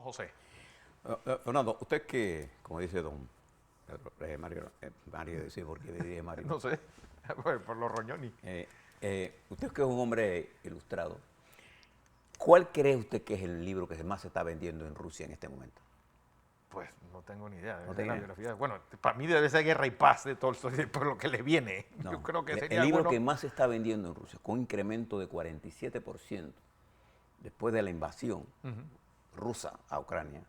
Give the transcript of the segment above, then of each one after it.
José. Fernando, usted que, como dice don Mario, dice, ¿por qué le dije Mario? No sé, por los roñones. Usted que es un hombre ilustrado, ¿cuál cree usted que es el libro que más se está vendiendo en Rusia en este momento? Pues no tengo ni idea. No De la tenía. biografía. Bueno, para mí debe ser Guerra y Paz de Tolstoy, por lo que le viene. No, Yo creo que el sería libro bueno. que más se está vendiendo en Rusia, con un incremento de 47% después de la invasión rusa a Ucrania,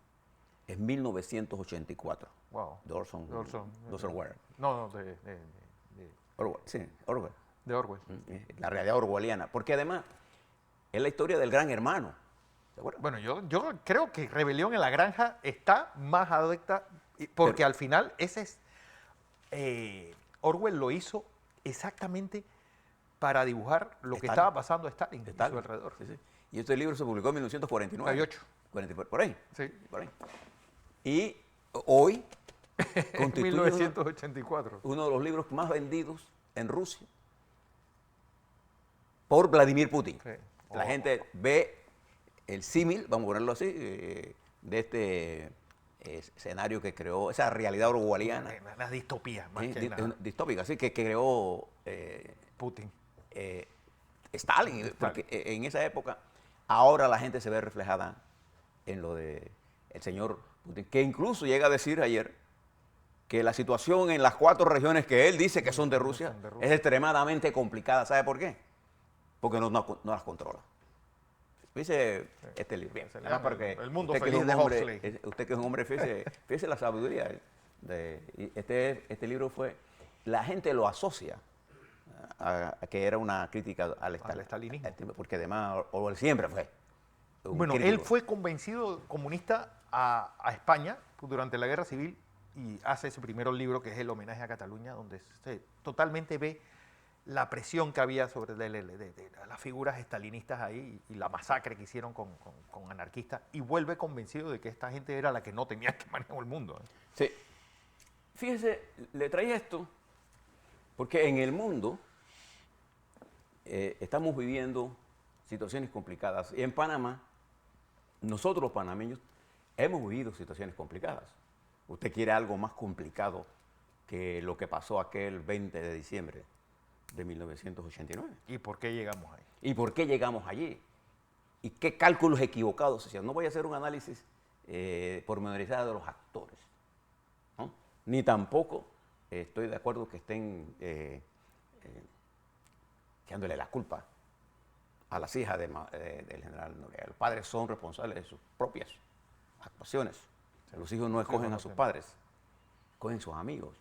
es 1984, Wow. de Orson Welles. No, Orwell, sí, Orwell. de Orwell. La realidad orwelliana, porque además es la historia del gran hermano. ¿Se acuerdan? Bueno, yo creo que Rebelión en la Granja está más adepta, porque Pero- al final ese es. Orwell lo hizo exactamente para dibujar lo que Stalin. estaba pasando a Stalin y Stalin. su alrededor. Sí, sí. Y este libro se publicó en 1949. 48. 40, por ahí. Sí. Por ahí. Y hoy En constituye 1984. uno de los libros más vendidos en Rusia por Vladimir Putin. Sí. La gente ve el símil, vamos a ponerlo así, de este escenario que creó, esa realidad orwelliana, Las distopías, más que nada. distópica, así que creó Putin. Stalin, porque en esa época, ahora la gente se ve reflejada en lo de el señor Putin, que incluso llega a decir ayer que la situación en las 4 regiones que él dice que son de Rusia es extremadamente complicada. ¿Sabe por qué? Porque no las controla. Dice este libro. Bien, Se le además llama porque El mundo usted que es feliz un de hombre, Huxley. usted que es un hombre, fíjese la sabiduría. Y este libro fue, la gente lo asocia a que era una crítica al estalinismo. porque además Orwell siempre fue un Bueno, crítico. él fue convencido comunista a España durante la Guerra Civil y hace su primer libro, que es El homenaje a Cataluña, donde se totalmente ve la presión que había sobre de las figuras estalinistas ahí y la masacre que hicieron con anarquistas, y vuelve convencido de que esta gente era la que no tenía que manejar el mundo. Sí. Fíjese, le traía esto porque en el mundo estamos viviendo situaciones complicadas. Y en Panamá, nosotros los panameños hemos vivido situaciones complicadas. Usted quiere algo más complicado que lo que pasó aquel 20 de diciembre de 1989. ¿Y por qué llegamos ahí? ¿Y por qué llegamos allí? ¿Y qué cálculos equivocados se hicieron? No voy a hacer un análisis pormenorizado de los actores, ¿no? Ni tampoco estoy de acuerdo que estén echándole la culpa a las hijas del general Noriega. Los padres son responsables de sus propias actuaciones. Los hijos no escogen a sus padres, escogen a sus amigos.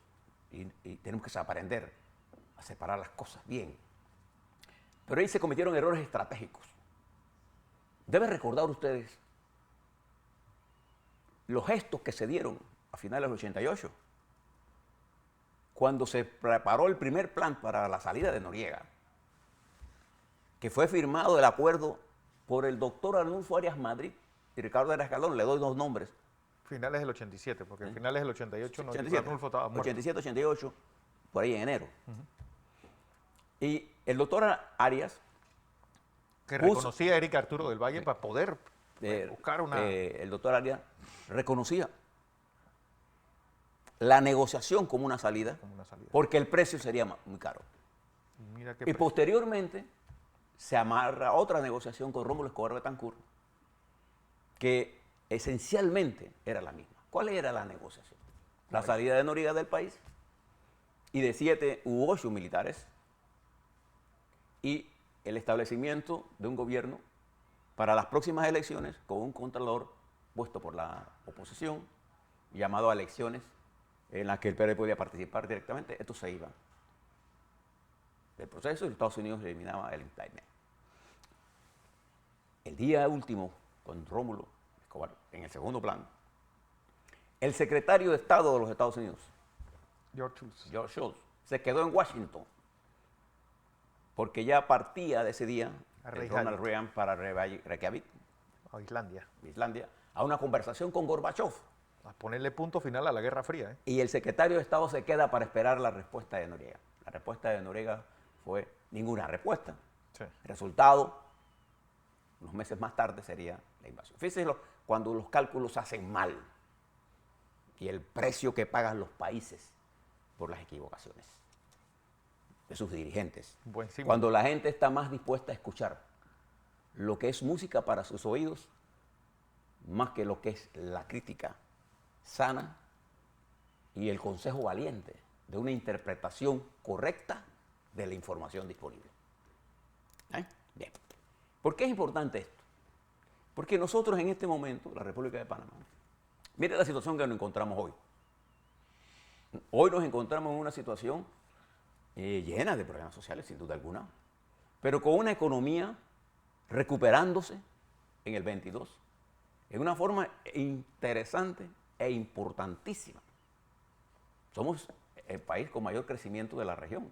Y tenemos que aprender a separar las cosas bien. Pero ahí se cometieron errores estratégicos. Deben recordar ustedes los gestos que se dieron a finales del 88, cuando se preparó el primer plan para la salida de Noriega, que fue firmado el acuerdo por el doctor Arnulfo Arias Madrid y Ricardo Arias Escalón. Le doy 2 nombres. Finales del 87, porque en finales del 88 no, 87, Arnulfo estaba muerto. 87, 88, por ahí en enero. Y el doctor Arias Que puso- reconocía a Eric Arturo del Valle para poder buscar una... el doctor Arias reconocía la negociación como una salida, porque el precio sería muy caro. Mira qué Y posteriormente se amarra otra negociación con Rómulo Escobar Betancourt, que esencialmente era la misma. ¿Cuál era la negociación? La salida de Noriega del país y de 7 u 8 militares y el establecimiento de un gobierno para las próximas elecciones con un contralor puesto por la oposición, llamado a elecciones en las que el PRD podía participar directamente. Esto se iba del proceso y Estados Unidos eliminaba el indictment. El día último, con Rómulo Escobar en el segundo plan, el secretario de Estado de los Estados Unidos, George Shultz, se quedó en Washington porque ya partía de ese día Ronald Reagan para Reykjavik, a Islandia. a una conversación con Gorbachev. A ponerle punto final a la Guerra Fría. Y el secretario de Estado se queda para esperar la respuesta de Noriega. La respuesta de Noriega fue ninguna respuesta. Sí. El resultado, unos meses más tarde, sería la invasión. Fíjense cuando los cálculos se hacen mal y el precio que pagan los países por las equivocaciones de sus dirigentes. Buen símbolo. Cuando la gente está más dispuesta a escuchar lo que es música para sus oídos, más que lo que es la crítica sana y el consejo valiente de una interpretación correcta de la información disponible. Bien. ¿Por qué es importante esto? Porque nosotros en este momento, la República de Panamá, mire la situación que nos encontramos hoy. Hoy nos encontramos en una situación llena de problemas sociales, sin duda alguna, pero con una economía recuperándose en el 22, en una forma interesante e importantísima. Somos el país con mayor crecimiento de la región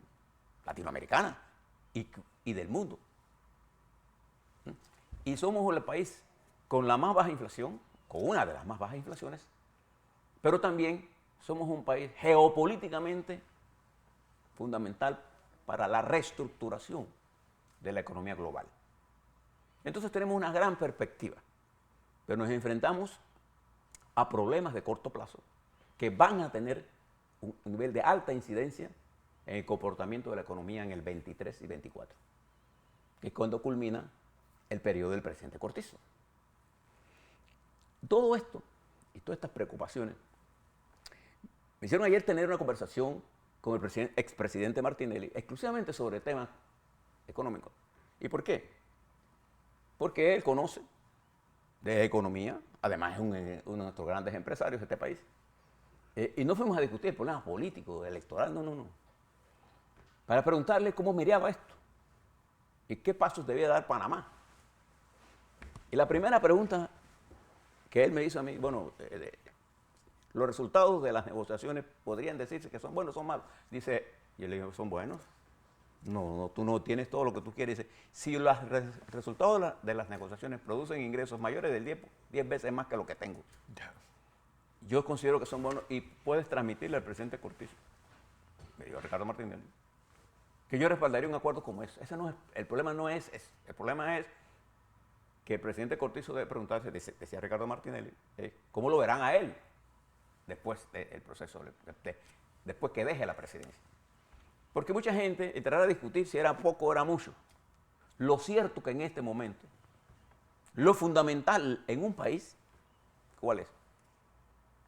latinoamericana y del mundo. Y somos el país con la más baja inflación, con una de las más bajas inflaciones, pero también somos un país geopolíticamente fundamental para la reestructuración de la economía global. Entonces tenemos una gran perspectiva, pero nos enfrentamos a problemas de corto plazo que van a tener un nivel de alta incidencia en el comportamiento de la economía en el 23 y 24, que es cuando culmina el periodo del presidente Cortizo. Todo esto y todas estas preocupaciones me hicieron ayer tener una conversación con el expresidente Martinelli exclusivamente sobre temas económicos. ¿Y por qué? Porque él conoce de economía, además es uno de nuestros grandes empresarios de este país. Y no fuimos a discutir problemas políticos, electorales, no. Para preguntarle cómo miraba esto y qué pasos debía dar Panamá. Y la primera pregunta que él me hizo a mí, bueno, los resultados de las negociaciones podrían decirse que son buenos o son malos. Dice, yo le digo, ¿son buenos? No, tú no tienes todo lo que tú quieres. Dice, si los resultados de las negociaciones producen ingresos mayores del 10 veces más que lo que tengo, yo considero que son buenos y puedes transmitirle al presidente Cortizo, me dijo Ricardo Martinelli, que yo respaldaría un acuerdo como ese. El problema no es ese. El problema es que el presidente Cortizo debe preguntarse, decía Ricardo Martinelli, ¿cómo lo verán a él después del proceso, después que deje la presidencia? Porque mucha gente entrará a discutir si era poco o era mucho. Lo cierto que en este momento, lo fundamental en un país, ¿cuál es?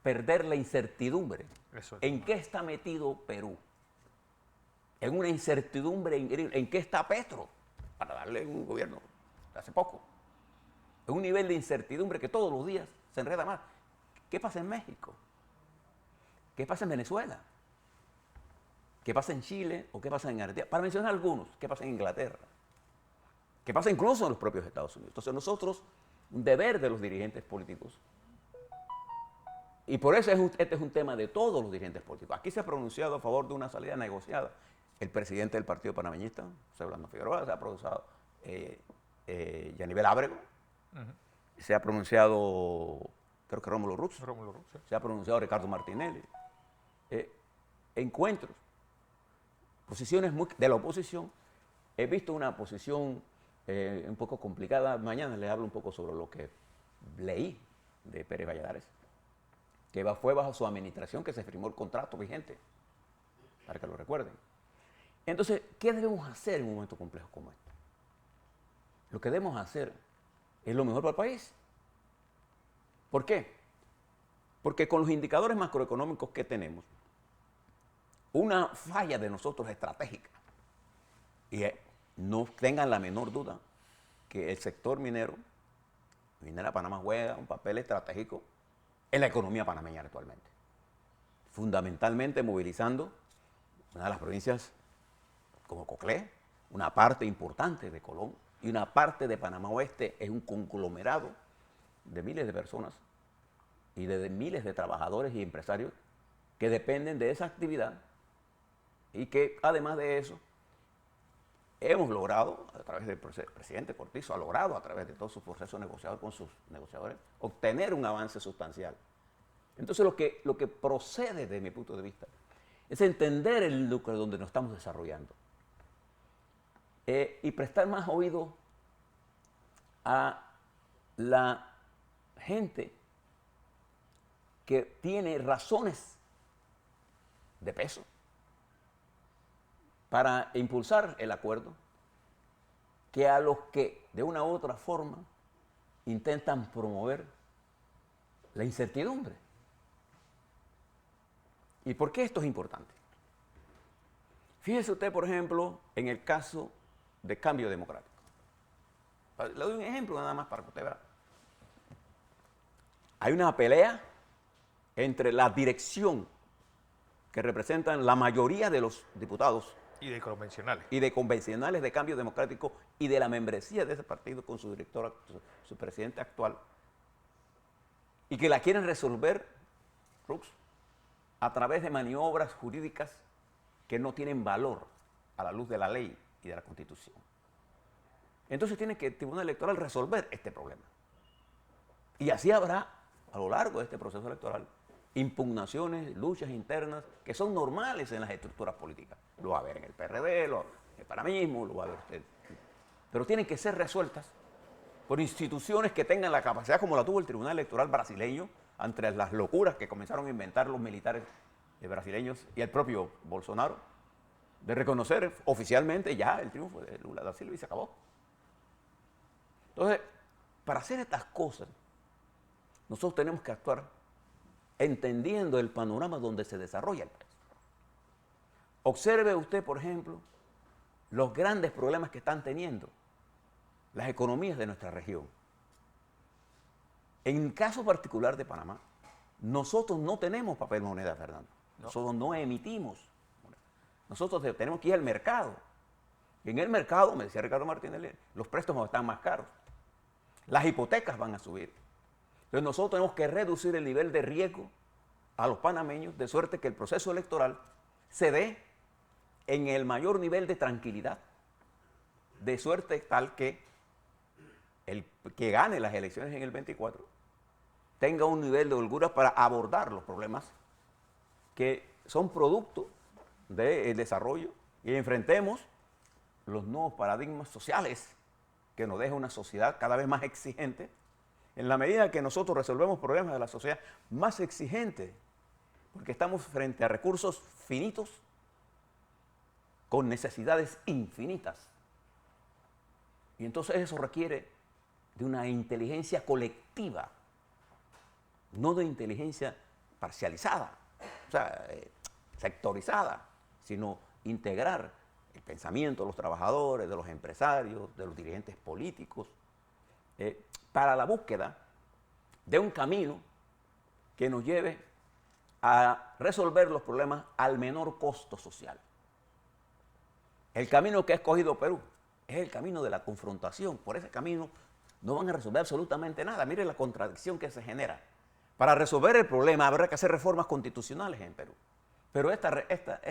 Perder la incertidumbre. ¿En qué está metido Perú? En una incertidumbre increíble. ¿En qué está Petro? Para darle un gobierno de hace poco. En un nivel de incertidumbre que todos los días se enreda más. ¿Qué pasa en México? ¿Qué pasa en Venezuela? ¿Qué pasa en Chile o qué pasa en Argentina? Para mencionar algunos, ¿qué pasa en Inglaterra? ¿Qué pasa incluso en los propios Estados Unidos? Entonces nosotros, un deber de los dirigentes políticos, y por eso este es un tema de todos los dirigentes políticos. Aquí se ha pronunciado a favor de una salida negociada el presidente del Partido Panameñista, José Orlando Figueroa, se ha pronunciado Yanivel Ábrego, se ha pronunciado, creo que Rómulo Rux, sí. Se ha pronunciado Ricardo Martinelli. Encuentros, posiciones de la oposición. He visto una posición un poco complicada. Mañana les hablo un poco sobre lo que leí de Pérez Valladares, que fue bajo su administración que se firmó el contrato vigente, para que lo recuerden. Entonces, ¿qué debemos hacer en un momento complejo como este? Lo que debemos hacer es lo mejor para el país. ¿Por qué? Porque con los indicadores macroeconómicos que tenemos, una falla de nosotros estratégica, y no tengan la menor duda que el sector minero, Minera Panamá juega un papel estratégico en la economía panameña actualmente. Fundamentalmente movilizando una de las provincias como Coclé, una parte importante de Colón y una parte de Panamá Oeste es un conglomerado de miles de personas y de miles de trabajadores y empresarios que dependen de esa actividad y que además de eso hemos logrado, a través del presidente Cortizo, ha logrado a través de todo su proceso negociador con sus negociadores, obtener un avance sustancial. Entonces lo que procede desde mi punto de vista es entender el núcleo donde nos estamos desarrollando y prestar más oído a la gente que tiene razones de peso para impulsar el acuerdo, que a los que de una u otra forma intentan promover la incertidumbre. ¿Y por qué esto es importante? Fíjese usted, por ejemplo, en el caso de Cambio Democrático. Le doy un ejemplo nada más para que usted vea. Hay una pelea entre la dirección que representan la mayoría de los diputados Y de convencionales. y de convencionales de Cambio Democrático y de la membresía de ese partido con su director, su presidente actual, y que la quieren resolver, Rux, a través de maniobras jurídicas que no tienen valor a la luz de la ley y de la Constitución. Entonces tiene que el Tribunal Electoral resolver este problema. Y así habrá, a lo largo de este proceso electoral, impugnaciones, luchas internas que son normales en las estructuras políticas. Lo va a haber en el PRD, en el PANAMismo, lo va a haber usted. Pero tienen que ser resueltas por instituciones que tengan la capacidad, como la tuvo el Tribunal Electoral brasileño, ante las locuras que comenzaron a inventar los militares brasileños y el propio Bolsonaro, de reconocer oficialmente ya el triunfo de Lula da Silva y se acabó. Entonces, para hacer estas cosas, nosotros tenemos que actuar entendiendo el panorama donde se desarrolla el país. Observe usted, por ejemplo, los grandes problemas que están teniendo las economías de nuestra región. En el caso particular de Panamá, nosotros no tenemos papel moneda, Fernando. Nosotros no emitimos moneda. Nosotros tenemos que ir al mercado. Y en el mercado, me decía Ricardo Martínez, los préstamos están más caros. Las hipotecas van a subir. Entonces nosotros tenemos que reducir el nivel de riesgo a los panameños, de suerte que el proceso electoral se dé en el mayor nivel de tranquilidad, de suerte tal que el que gane las elecciones en el 24 tenga un nivel de holgura para abordar los problemas que son producto del desarrollo y enfrentemos los nuevos paradigmas sociales que nos deja una sociedad cada vez más exigente. En la medida que nosotros resolvemos problemas de la sociedad más exigente, porque estamos frente a recursos finitos con necesidades infinitas. Y entonces eso requiere de una inteligencia colectiva, no de inteligencia parcializada, o sea, sectorizada, sino integrar el pensamiento de los trabajadores, de los empresarios, de los dirigentes políticos, para la búsqueda de un camino que nos lleve a resolver los problemas al menor costo social. El camino que ha escogido Perú es el camino de la confrontación. Por ese camino no van a resolver absolutamente nada. Mire la contradicción que se genera. Para resolver el problema habrá que hacer reformas constitucionales en Perú. Pero esta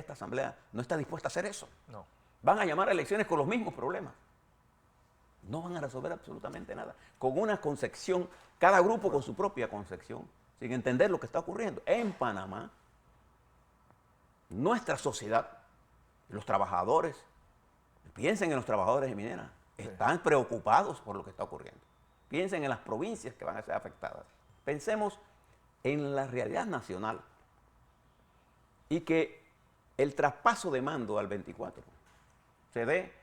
asamblea no está dispuesta a hacer eso. No. Van a llamar a elecciones con los mismos problemas. No van a resolver absolutamente nada. Con una concepción, cada grupo con su propia concepción, sin entender lo que está ocurriendo. En Panamá, nuestra sociedad, los trabajadores, piensen en los trabajadores de minera, están preocupados por lo que está ocurriendo. Piensen en las provincias que van a ser afectadas. Pensemos en la realidad nacional y que el traspaso de mando al 24 se dé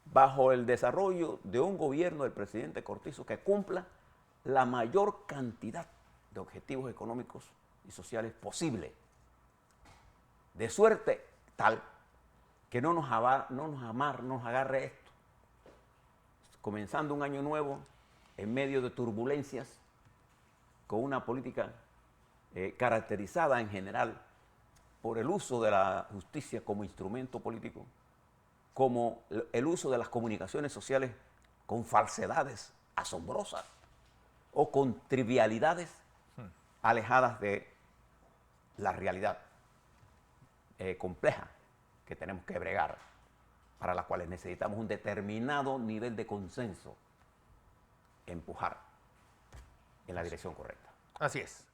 bajo el desarrollo de un gobierno del presidente Cortizo que cumpla la mayor cantidad de objetivos económicos y sociales posible, de suerte tal que no nos agarre esto, comenzando un año nuevo en medio de turbulencias, con una política caracterizada en general por el uso de la justicia como instrumento político, como el uso de las comunicaciones sociales con falsedades asombrosas o con trivialidades alejadas de la realidad compleja que tenemos que bregar, para las cuales necesitamos un determinado nivel de consenso, empujar en la dirección correcta. Así es.